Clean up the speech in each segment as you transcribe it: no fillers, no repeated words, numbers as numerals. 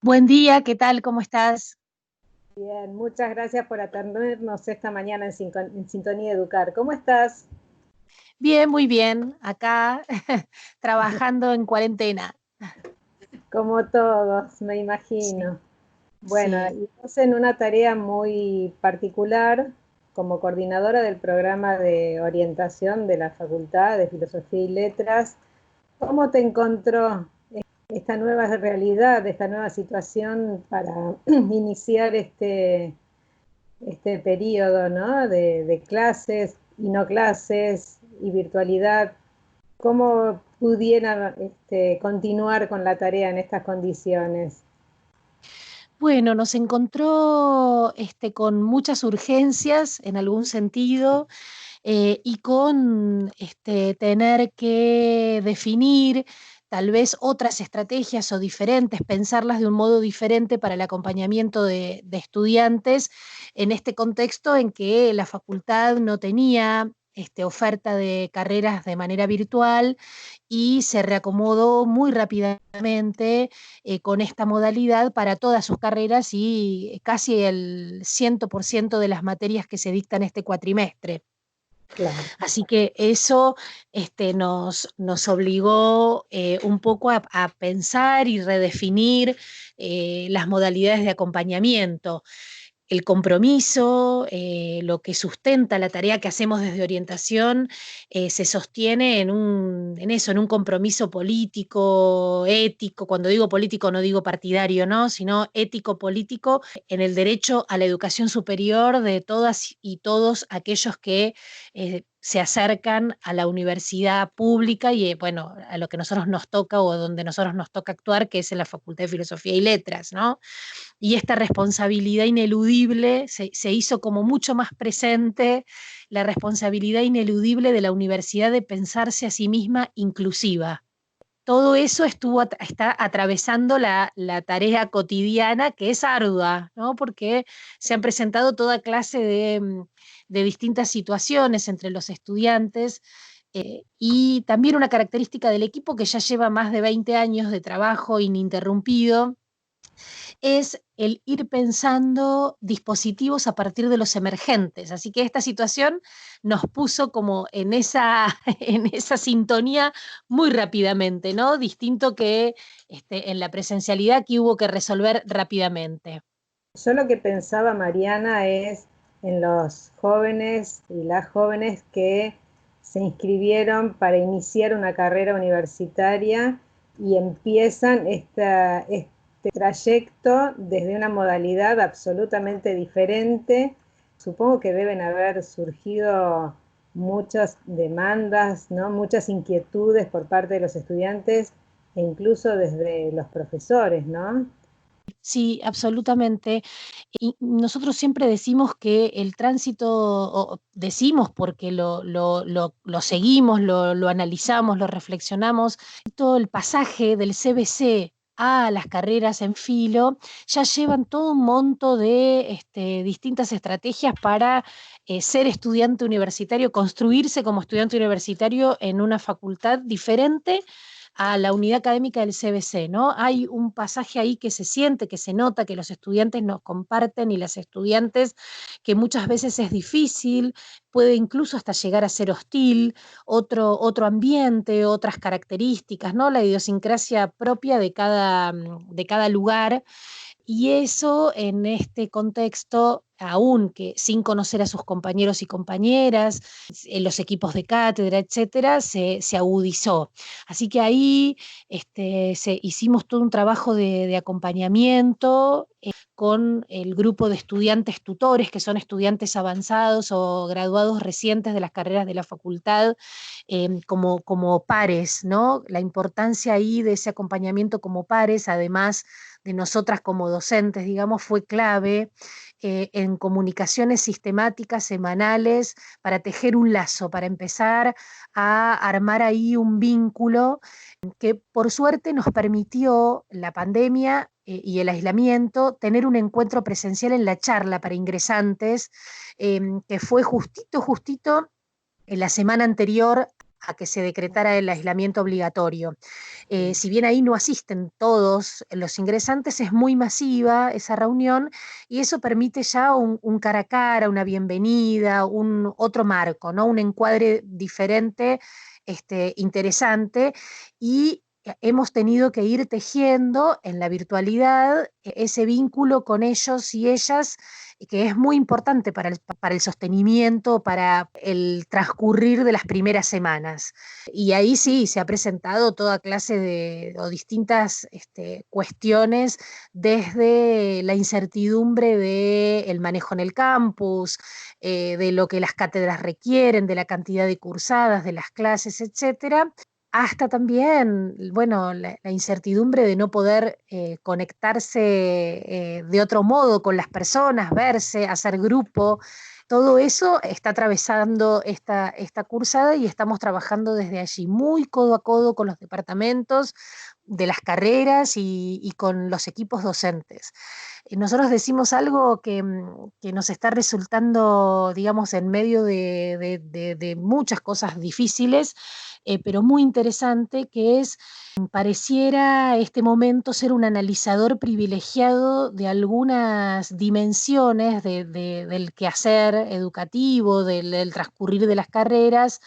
Buen día, ¿qué tal? ¿Cómo estás? Bien, muchas gracias por atendernos esta mañana en Sintonía Educar. ¿Cómo estás? Bien, muy bien. Acá trabajando en cuarentena. Como todos, me Sí, imagino. Bueno, sí. y estás en una tarea muy particular como coordinadora del programa de orientación de la Facultad de Filosofía y Letras. ¿Cómo te encontró esta nueva realidad, esta nueva situación para iniciar este periodo, ¿no? de clases y no clases y virtualidad? ¿Cómo pudiera continuar con la tarea en estas condiciones? Bueno, nos encontró con muchas urgencias en algún sentido y con tener que definir tal vez otras estrategias o diferentes, pensarlas de un modo diferente para el acompañamiento de estudiantes en este contexto en que la facultad no tenía oferta de carreras de manera virtual y se reacomodó muy rápidamente con esta modalidad para todas sus carreras y casi el 100% de las materias que se dictan este cuatrimestre. Claro. Así que eso nos obligó un poco a pensar y redefinir las modalidades de acompañamiento, el compromiso, lo que sustenta la tarea que hacemos desde orientación, se sostiene en eso, en un compromiso político, ético. Cuando digo político no digo partidario, ¿no? Sino ético político, en el derecho a la educación superior de todas y todos aquellos que se acercan a la universidad pública y, bueno, a lo que nosotros nos toca o donde nosotros nos toca actuar, que es en la Facultad de Filosofía y Letras, ¿no? Y esta responsabilidad ineludible se hizo como mucho más presente, la responsabilidad ineludible de la universidad de pensarse a sí misma inclusiva. Todo eso está atravesando la tarea cotidiana, que es ardua, ¿no? Porque se han presentado toda clase de distintas situaciones entre los estudiantes, y también una característica del equipo que ya lleva más de 20 años de trabajo ininterrumpido es el ir pensando dispositivos a partir de los emergentes. Así que esta situación nos puso como en esa, en esa sintonía muy rápidamente, ¿no? Distinto que en la presencialidad que hubo que resolver rápidamente. Yo lo que pensaba, Mariana, es en los jóvenes y las jóvenes que se inscribieron para iniciar una carrera universitaria y empiezan este trayecto desde una modalidad absolutamente diferente. Supongo que deben haber surgido muchas demandas, ¿no? Muchas inquietudes por parte de los estudiantes e incluso desde los profesores, ¿no? Sí, absolutamente. Y nosotros siempre decimos que el tránsito, o decimos porque lo seguimos, lo analizamos, lo reflexionamos, todo el pasaje del CBC a las carreras en filo, ya llevan todo un monto de distintas estrategias para ser estudiante universitario, construirse como estudiante universitario en una facultad diferente a la unidad académica del CBC, ¿no? Hay un pasaje ahí que se siente, que se nota, que los estudiantes nos comparten y las estudiantes, que muchas veces es difícil, puede incluso hasta llegar a ser hostil, otro ambiente, otras características, ¿no? La idiosincrasia propia de cada lugar, y eso en este contexto, aún que sin conocer a sus compañeros y compañeras, en los equipos de cátedra, etcétera, se agudizó. Así que ahí hicimos todo un trabajo de acompañamiento con el grupo de estudiantes tutores, que son estudiantes avanzados o graduados recientes de las carreras de la facultad, como pares, ¿no? La importancia ahí de ese acompañamiento como pares, además de nosotras como docentes, digamos, fue clave en comunicaciones sistemáticas, semanales, para tejer un lazo, para empezar a armar ahí un vínculo que por suerte nos permitió la pandemia y el aislamiento tener un encuentro presencial en la charla para ingresantes, que fue justito en la semana anterior a que se decretara el aislamiento obligatorio. Si bien ahí no asisten todos los ingresantes, es muy masiva esa reunión y eso permite ya un cara a cara, una bienvenida, un otro marco, ¿no? Un encuadre diferente, interesante, y hemos tenido que ir tejiendo en la virtualidad ese vínculo con ellos y ellas, que es muy importante para el sostenimiento, para el transcurrir de las primeras semanas. Y ahí sí, se ha presentado toda clase o distintas cuestiones, desde la incertidumbre del manejo en el campus, de lo que las cátedras requieren, de la cantidad de cursadas, de las clases, etcétera, hasta también, bueno, la incertidumbre de no poder conectarse de otro modo con las personas, verse, hacer grupo. Todo eso está atravesando esta cursada y estamos trabajando desde allí, muy codo a codo con los departamentos de las carreras y con los equipos docentes. Nosotros decimos algo que nos está resultando, digamos, en medio de muchas cosas difíciles, pero muy interesante, que es, pareciera este momento ser un analizador privilegiado de algunas dimensiones del quehacer educativo, del transcurrir de las carreras,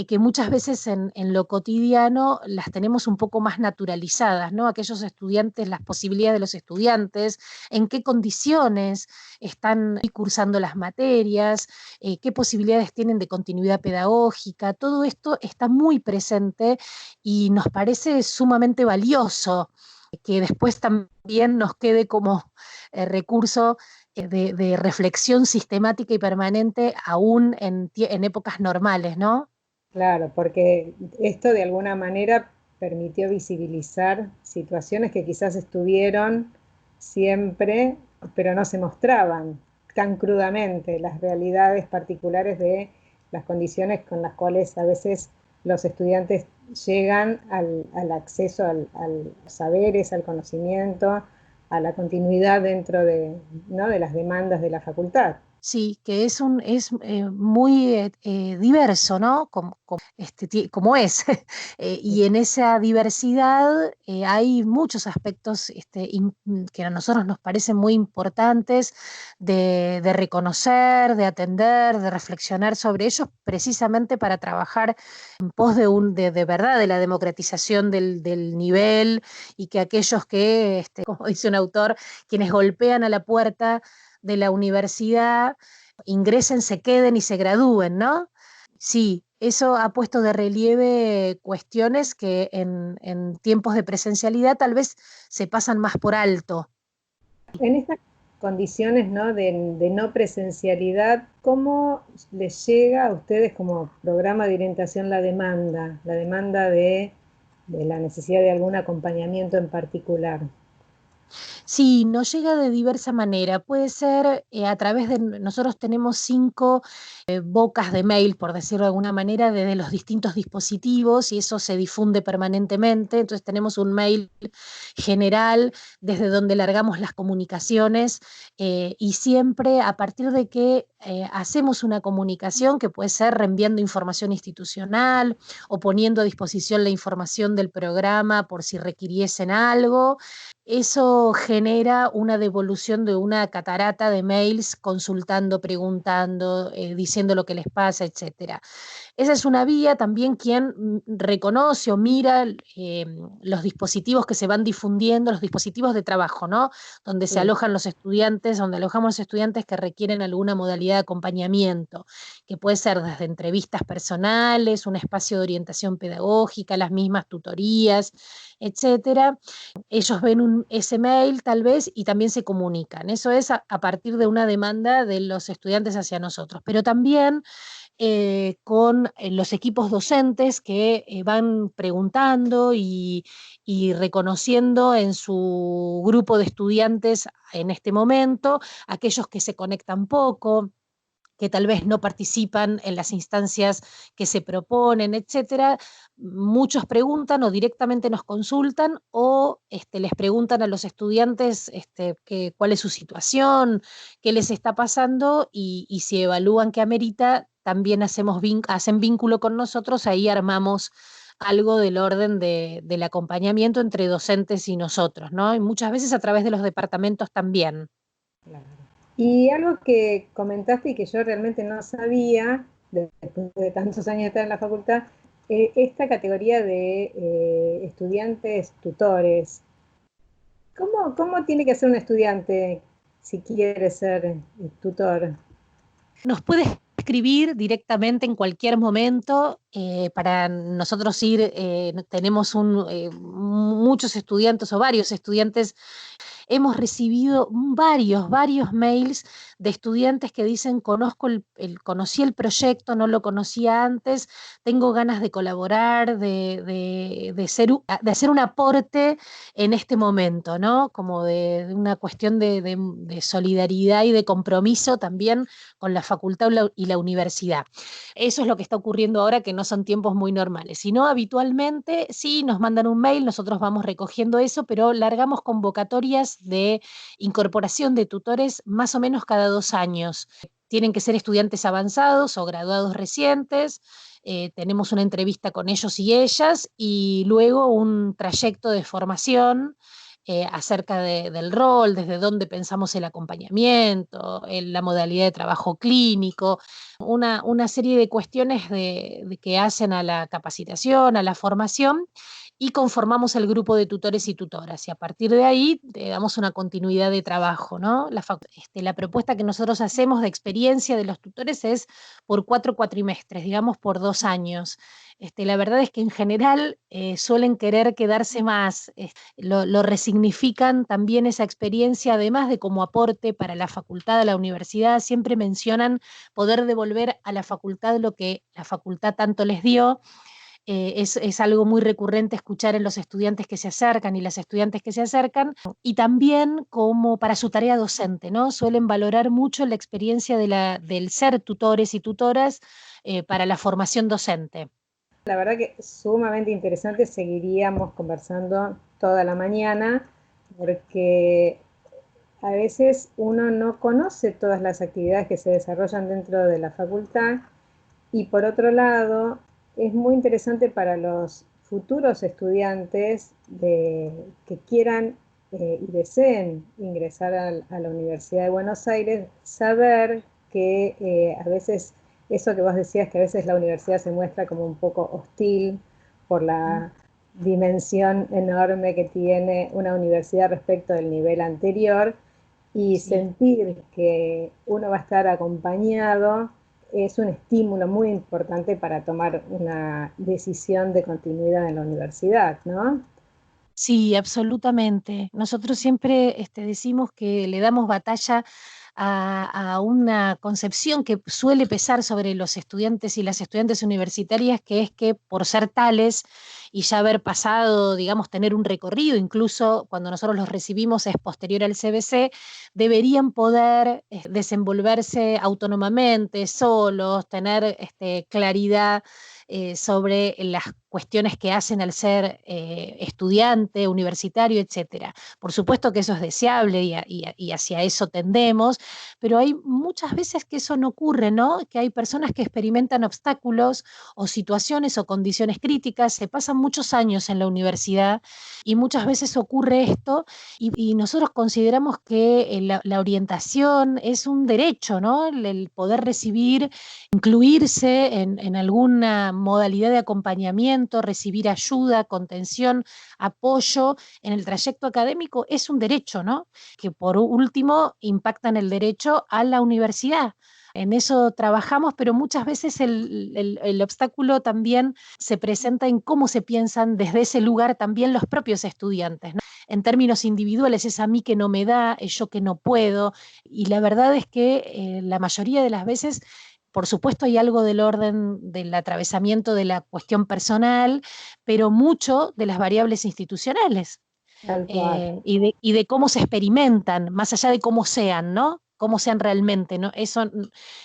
que muchas veces en lo cotidiano las tenemos un poco más naturalizadas, ¿no? Aquellos estudiantes, las posibilidades de los estudiantes, en qué condiciones están cursando las materias, qué posibilidades tienen de continuidad pedagógica. Todo esto está muy presente y nos parece sumamente valioso que después también nos quede como recurso de reflexión sistemática y permanente aún en épocas normales, ¿no? Claro, porque esto de alguna manera permitió visibilizar situaciones que quizás estuvieron siempre, pero no se mostraban tan crudamente, las realidades particulares de las condiciones con las cuales a veces los estudiantes llegan al acceso al saberes, al conocimiento, a la continuidad dentro de, ¿no?, de las demandas de la facultad. Sí, que es muy diverso, ¿no? Como es. Y en esa diversidad hay muchos aspectos que a nosotros nos parecen muy importantes de reconocer, de atender, de reflexionar sobre ellos, precisamente para trabajar en pos de verdad, de la democratización del nivel, y que aquellos que, como dice un autor, quienes golpean a la puerta de la universidad ingresen, se queden y se gradúen, ¿no? Sí, eso ha puesto de relieve cuestiones que en tiempos de presencialidad tal vez se pasan más por alto. En estas condiciones, ¿no?, de no presencialidad, ¿cómo les llega a ustedes como programa de orientación la demanda de la necesidad de algún acompañamiento en particular? Sí, nos llega de diversa manera. Puede ser a través de, nosotros tenemos 5 bocas de mail, por decirlo de alguna manera, desde los distintos dispositivos, y eso se difunde permanentemente. Entonces tenemos un mail general desde donde largamos las comunicaciones, y siempre a partir de que hacemos una comunicación, que puede ser reenviando información institucional o poniendo a disposición la información del programa por si requiriesen algo. Eso genera una devolución de una catarata de mails consultando, preguntando, diciendo lo que les pasa, etcétera. Esa es una vía. También quien reconoce o mira los dispositivos que se van difundiendo, los dispositivos de trabajo, ¿no? Donde se Sí. alojan los estudiantes, donde alojamos los estudiantes que requieren alguna modalidad de acompañamiento, que puede ser desde entrevistas personales, un espacio de orientación pedagógica, las mismas tutorías, etcétera. Ellos ven ese mail tal vez y también se comunican. Eso es a partir de una demanda de los estudiantes hacia nosotros, pero también con los equipos docentes que van preguntando y reconociendo en su grupo de estudiantes en este momento aquellos que se conectan poco, que tal vez no participan en las instancias que se proponen, etcétera. Muchos preguntan o directamente nos consultan, o les preguntan a los estudiantes cuál es su situación, qué les está pasando, y si evalúan que amerita, también hacen vínculo con nosotros, ahí armamos algo del orden del acompañamiento entre docentes y nosotros, ¿no? Y muchas veces a través de los departamentos también. Claro. Y algo que comentaste y que yo realmente no sabía, después de tantos años de estar en la facultad, esta categoría de estudiantes tutores. ¿Cómo tiene que ser un estudiante si quiere ser tutor? Nos puede escribir directamente en cualquier momento. Para nosotros tenemos muchos estudiantes o varios estudiantes. Hemos recibido varios mails de estudiantes que dicen, conocí el proyecto, no lo conocía antes, tengo ganas de colaborar, de hacer un aporte en este momento, ¿no? Como de una cuestión de solidaridad y de compromiso también con la facultad y la universidad. Eso es lo que está ocurriendo ahora, que no son tiempos muy normales. Si no, habitualmente sí nos mandan un mail, nosotros vamos recogiendo eso, pero largamos convocatorias de incorporación de tutores más o menos cada 2 años. Tienen que ser estudiantes avanzados o graduados recientes. Tenemos una entrevista con ellos y ellas y luego un trayecto de formación acerca del rol, desde dónde pensamos el acompañamiento, la modalidad de trabajo clínico, una serie de cuestiones que hacen a la capacitación, a la formación, y conformamos el grupo de tutores y tutoras. Y a partir de ahí le damos una continuidad de trabajo, ¿no? La propuesta que nosotros hacemos de experiencia de los tutores es por 4 cuatrimestres, digamos por 2 años. La verdad es que en general suelen querer quedarse más, lo resignifican también esa experiencia, además de como aporte para la facultad, a la universidad, siempre mencionan poder devolver a la facultad lo que la facultad tanto les dio. Es algo muy recurrente escuchar en los estudiantes que se acercan y las estudiantes que se acercan, y también como para su tarea docente, ¿no? Suelen valorar mucho la experiencia del ser tutores y tutoras para la formación docente. La verdad que sumamente interesante, seguiríamos conversando toda la mañana, porque a veces uno no conoce todas las actividades que se desarrollan dentro de la facultad y por otro lado es muy interesante para los futuros estudiantes que quieran y deseen ingresar a la Universidad de Buenos Aires, saber que a veces eso que vos decías, que a veces la universidad se muestra como un poco hostil por la dimensión enorme que tiene una universidad respecto del nivel anterior, y Sí. sentir que uno va a estar acompañado es un estímulo muy importante para tomar una decisión de continuidad en la universidad, ¿no? Sí, absolutamente. Nosotros siempre decimos que le damos batalla a una concepción que suele pesar sobre los estudiantes y las estudiantes universitarias, que es que por ser tales y ya haber pasado, digamos, tener un recorrido, incluso cuando nosotros los recibimos es posterior al CBC, deberían poder desenvolverse autónomamente, solos, tener claridad sobre las cuestiones que hacen al ser estudiante, universitario, etcétera. Por supuesto que eso es deseable y hacia eso tendemos, pero hay muchas veces que eso no ocurre, ¿no? Que hay personas que experimentan obstáculos o situaciones o condiciones críticas, se pasan muchos años en la universidad y muchas veces ocurre esto, y nosotros consideramos que la orientación es un derecho, ¿no? El poder recibir, incluirse en alguna modalidad de acompañamiento, recibir ayuda, contención, apoyo en el trayecto académico es un derecho, ¿no? Que por último impactan el derecho a la universidad. En eso trabajamos, pero muchas veces el obstáculo también se presenta en cómo se piensan desde ese lugar también los propios estudiantes, ¿no? En términos individuales, es a mí que no me da, es yo que no puedo, y la verdad es que la mayoría de las veces, por supuesto, hay algo del orden del atravesamiento de la cuestión personal, pero mucho de las variables institucionales Tal cual. y de cómo se experimentan, más allá de cómo sean, ¿no? Cómo sean realmente, ¿no? Eso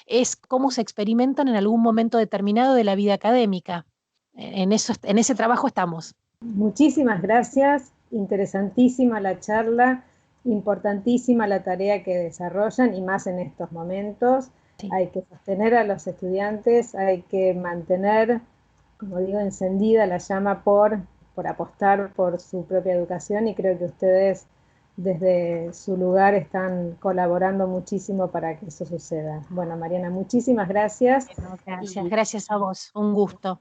es cómo se experimentan en algún momento determinado de la vida académica. En ese trabajo estamos. Muchísimas gracias, interesantísima la charla, importantísima la tarea que desarrollan y más en estos momentos. Sí. Hay que sostener a los estudiantes, hay que mantener, como digo, encendida la llama por apostar por su propia educación, y creo que ustedes desde su lugar están colaborando muchísimo para que eso suceda. Bueno, Mariana, muchísimas gracias. Bueno, gracias, Y gracias a vos, un gusto.